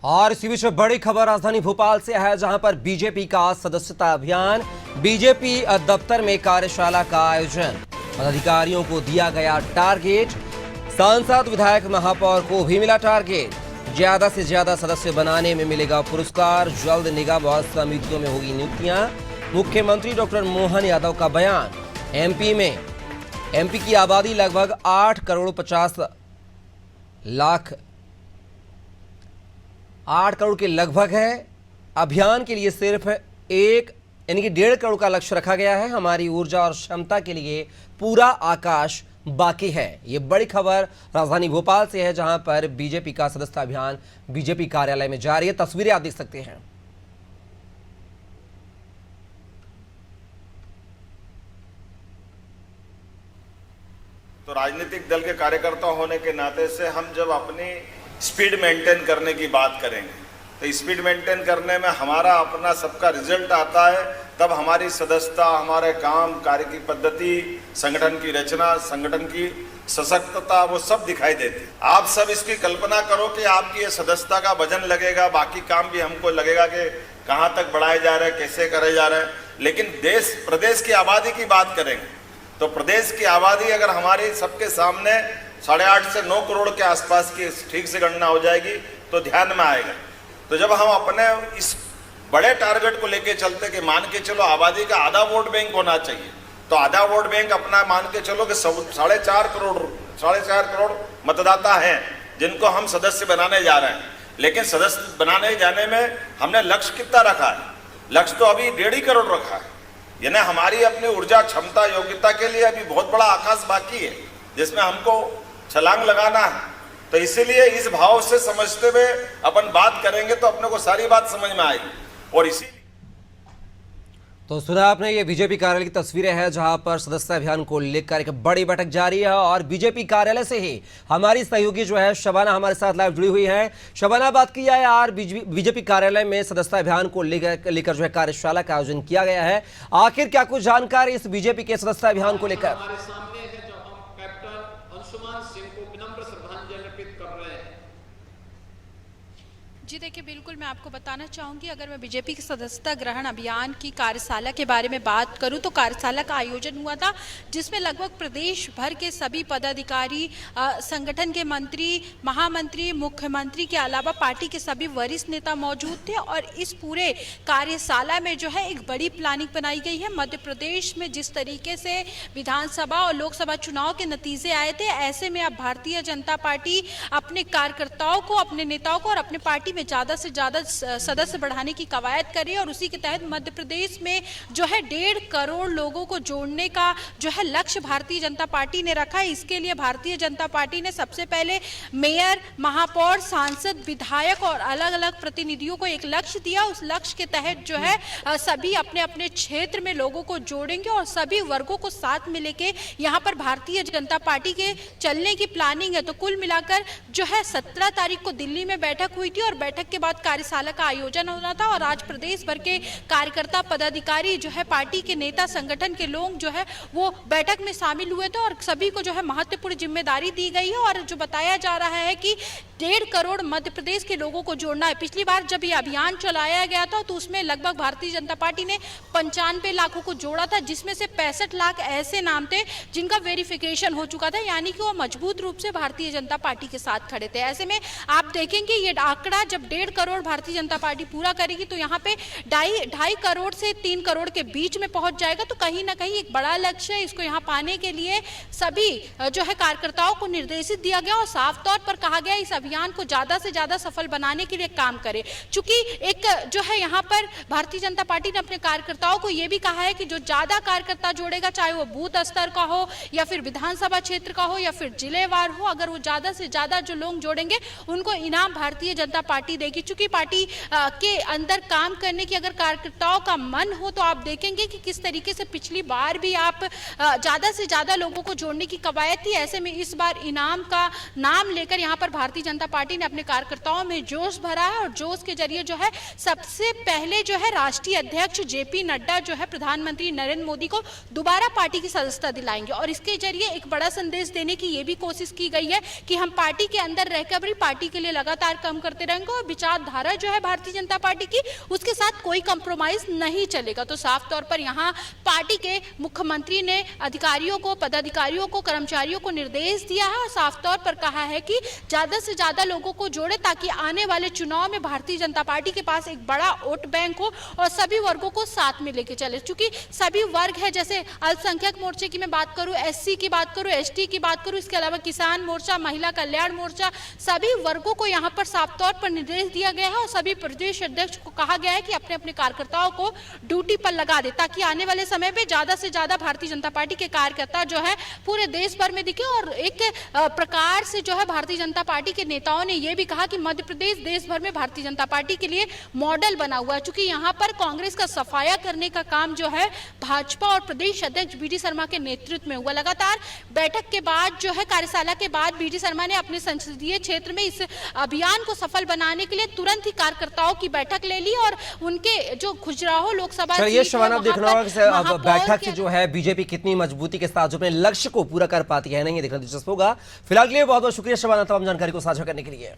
और इसी बीच बड़ी खबर राजधानी भोपाल से है, जहां पर बीजेपी का सदस्यता अभियान, बीजेपी दफ्तर में कार्यशाला का आयोजन। पदाधिकारियों को दिया गया टारगेट, सांसद विधायक महापौर को भी मिला टारगेट। ज्यादा से ज्यादा सदस्य बनाने में मिलेगा पुरस्कार। जल्द निगम और समितियों में होगी नियुक्तियां। मुख्यमंत्री डॉक्टर मोहन यादव का बयान। एमपी की आबादी लगभग 8 करोड़ 50 लाख 8 करोड़ के लगभग है। अभियान के लिए सिर्फ 1.5 करोड़ का लक्ष्य रखा गया है। हमारी ऊर्जा और क्षमता के लिए पूरा आकाश बाकी है। ये बड़ी खबर राजधानी भोपाल से है, जहां पर बीजेपी का सदस्यता अभियान बीजेपी कार्यालय में जारी है। तस्वीरें आप देख सकते हैं। तो राजनीतिक दल के कार्यकर्ता होने के नाते से हम जब अपनी स्पीड मेंटेन करने की बात करेंगे तो स्पीड मेंटेन करने में हमारा अपना सबका रिजल्ट आता है, तब हमारी सदस्यता, हमारे काम, कार्य की पद्धति, संगठन की रचना, संगठन की सशक्तता, वो सब दिखाई देती है। आप सब इसकी कल्पना करो कि आपकी ये सदस्यता का वजन लगेगा, बाकी काम भी हमको लगेगा कि कहाँ तक बढ़ाए जा रहे हैं, कैसे करे जा रहे हैं। लेकिन प्रदेश की आबादी की बात करेंगे तो प्रदेश की आबादी अगर हमारी सबके सामने 8.5 से 9 करोड़ के आसपास की ठीक से गणना हो जाएगी तो ध्यान में आएगा। तो जब हम अपने इस बड़े टारगेट को लेके चलते कि मान के चलो आबादी का आधा वोट बैंक होना चाहिए, तो आधा वोट बैंक अपना मान के चलो कि 4.5 करोड़ मतदाता हैं जिनको हम सदस्य बनाने जा रहे हैं। लेकिन सदस्य बनाने जाने में हमने लक्ष्य कितना रखा है? लक्ष्य तो अभी 1.5 करोड़ रखा है। यानी हमारी अपनी ऊर्जा, क्षमता, योग्यता के लिए अभी बहुत बड़ा आकाश बाकी है जिसमें हमको छलांग लगाना है। तो इसीलिए इस भाव से समझते हुए अपन बात करेंगे तो अपने को सारी बात समझ में आएगी। और इसीलिए तो सुना आपने, ये बीजेपी कार्यालय की तस्वीरें हैं, जहां पर सदस्यता अभियान को लेकर एक बड़ी बैठक जारी है। और बीजेपी कार्यालय से ही हमारी सहयोगी जो है शबाना हमारे साथ लाइव जुड़ी हुई है। शबाना, बात की जाए यार, बीजेपी कार्यालय में सदस्यता अभियान को लेकर जो है कार्यशाला का आयोजन किया गया है। आखिर क्या कुछ जानकारी इस बीजेपी के सदस्यता अभियान को लेकर? जी देखिए, बिल्कुल मैं आपको बताना चाहूँगी, अगर मैं बीजेपी की सदस्यता ग्रहण अभियान की कार्यशाला के बारे में बात करूँ तो कार्यशाला का आयोजन हुआ था, जिसमें लगभग प्रदेश भर के सभी पदाधिकारी, संगठन के मंत्री, महामंत्री, मुख्यमंत्री के अलावा पार्टी के सभी वरिष्ठ नेता मौजूद थे। और इस पूरे कार्यशाला में जो है एक बड़ी प्लानिंग बनाई गई है। मध्य प्रदेश में जिस तरीके से विधानसभा और लोकसभा चुनाव के नतीजे आए थे, ऐसे में अब भारतीय जनता पार्टी अपने कार्यकर्ताओं को, अपने नेताओं को और अपने पार्टी ज्यादा से ज्यादा सदस्य बढ़ाने की कवायद करी। और उसी के तहत मध्य प्रदेश में जो है 1.5 करोड़ लोगों को जोड़ने का जो है लक्ष्य भारतीय जनता पार्टी ने रखा है। इसके लिए भारतीय जनता पार्टी ने सबसे पहले मेयर, महापौर, सांसद, विधायक और अलग अलग प्रतिनिधियों को एक लक्ष्य दिया। उस लक्ष्य के तहत जो है सभी अपने अपने क्षेत्र में लोगों को जोड़ेंगे और सभी वर्गों को साथ में लेके यहाँ पर भारतीय जनता पार्टी के चलने की प्लानिंग है। तो कुल मिलाकर जो है 17 तारीख को दिल्ली में बैठक हुई थी और बैठक के बाद कार्यशाला का आयोजन होना था। और आज प्रदेश भर के कार्यकर्ता, पदाधिकारी जो है, पार्टी के नेता, संगठन के लोग जो है वो बैठक में शामिल हुए थे और सभी को जो है महत्वपूर्ण जिम्मेदारी दी गई है। और जो बताया जा रहा है कि 1.5 करोड़ मध्य प्रदेश के लोगों को जोड़ना है। पिछली बार जब ये अभियान चलाया गया था तो उसमें लगभग भारतीय जनता पार्टी ने 95 लाखों को जोड़ा था, जिसमें से 65 लाख ऐसे नाम थे जिनका वेरिफिकेशन हो चुका था, यानी कि वो मजबूत रूप से भारतीय जनता पार्टी के साथ खड़े थे। ऐसे में आप देखेंगे ये आंकड़ा जब 1.5 करोड़ भारतीय जनता पार्टी पूरा करेगी तो यहाँ पे 2.5 करोड़ से 3 करोड़ के बीच में पहुंच जाएगा। तो कहीं ना कहीं एक बड़ा लक्ष्य है। इसको यहाँ पाने के लिए सभी जो है कार्यकर्ताओं को निर्देशित दिया गया और साफ तौर पर कहा गया इस अभियान को ज्यादा से ज्यादा सफल बनाने के लिए काम करे। चूंकि एक जो है यहाँ पर भारतीय जनता पार्टी ने अपने कार्यकर्ताओं को यह भी कहा है कि जो ज्यादा कार्यकर्ता जोड़ेगा, चाहे वो बूथ स्तर का हो या फिर विधानसभा क्षेत्र का हो या फिर जिलेवार हो, अगर वो ज्यादा से ज्यादा जो लोग जोड़ेंगे उनको इनाम भारतीय जनता पार्टी देगी। चूंकि पार्टी के अंदर काम करने की अगर कार्यकर्ताओं का मन हो तो आप देखेंगे कि किस तरीके से पिछली बार भी आप ज्यादा से ज्यादा लोगों को जोड़ने की कवायद थी। ऐसे में इस बार इनाम का नाम लेकर यहाँ पर भारतीय जनता पार्टी ने अपने कार्यकर्ताओं में जोश भरा है। और जोश के जरिए जो है सबसे पहले जो है राष्ट्रीय अध्यक्ष जेपी नड्डा जो है प्रधानमंत्री नरेंद्र मोदी को दोबारा पार्टी की सदस्यता दिलाएंगे। और इसके जरिए एक बड़ा संदेश देने की ये भी कोशिश की गई है कि हम पार्टी के अंदर रहकर भी पार्टी के लिए लगातार काम करते रहेंगे और विचारधारा जो है भारतीय जनता पार्टी की, उसके साथ कोई कंप्रोमाइज नहीं चलेगा। तो साफ तौर पर यहाँ पार्टी के मुख्यमंत्री ने अधिकारियों को, पदाधिकारियों को, कर्मचारियों को निर्देश दिया है और साफ तौर पर कहा है कि ज्यादा से ज्यादा लोगों को जोड़े ताकि आने वाले चुनाव में भारतीय जनता पार्टी के पास एक बड़ा वोट बैंक हो और सभी वर्गों को साथ में लेके चले। क्योंकि सभी वर्ग है, जैसे अल्पसंख्यक मोर्चे की मैं बात करूं, एससी की बात करूं, एसटी की बात करूं, इसके अलावा किसान मोर्चा, महिला कल्याण मोर्चा, सभी वर्गों को यहाँ पर साफ तौर पर निर्देश दिया गया है और सभी प्रदेश अध्यक्ष को कहा गया है कि अपने अपने कार्यकर्ताओं को ड्यूटी पर लगा दे ताकि आने वाले समय में ज्यादा से ज्यादा भारतीय जनता पार्टी के कार्यकर्ता जो है पूरे देश भर में दिखे। और एक प्रकार से जो है भारतीय जनता पार्टी के नेताओं ने यह भी कहा कि मध्य प्रदेश देश भर में भारतीय जनता पार्टी के लिए मॉडल बना हुआ है, क्योंकि यहाँ पर कांग्रेस का सफाया करने का काम जो है भाजपा और प्रदेश अध्यक्ष बीडी शर्मा के नेतृत्व में हुआ। लगातार बैठक के बाद जो है, कार्यशाला के बाद बीडी शर्मा ने अपने संसदीय क्षेत्र में इस अभियान को सफल बनाने के लिए तुरंत ही कार्यकर्ताओं की बैठक ले ली और उनके जो खुजराहो लोकसभा चलिए शबाना, अब देखना होगा कि अब बैठक से जो है बीजेपी कितनी मजबूती के साथ जो अपने लक्ष्य को पूरा कर पाती है, नहीं ये देखना दिलचस्प होगा। फिलहाल के लिए बहुत बहुत शुक्रिया शबाना तमाम जानकारी को साझा करने के लिए।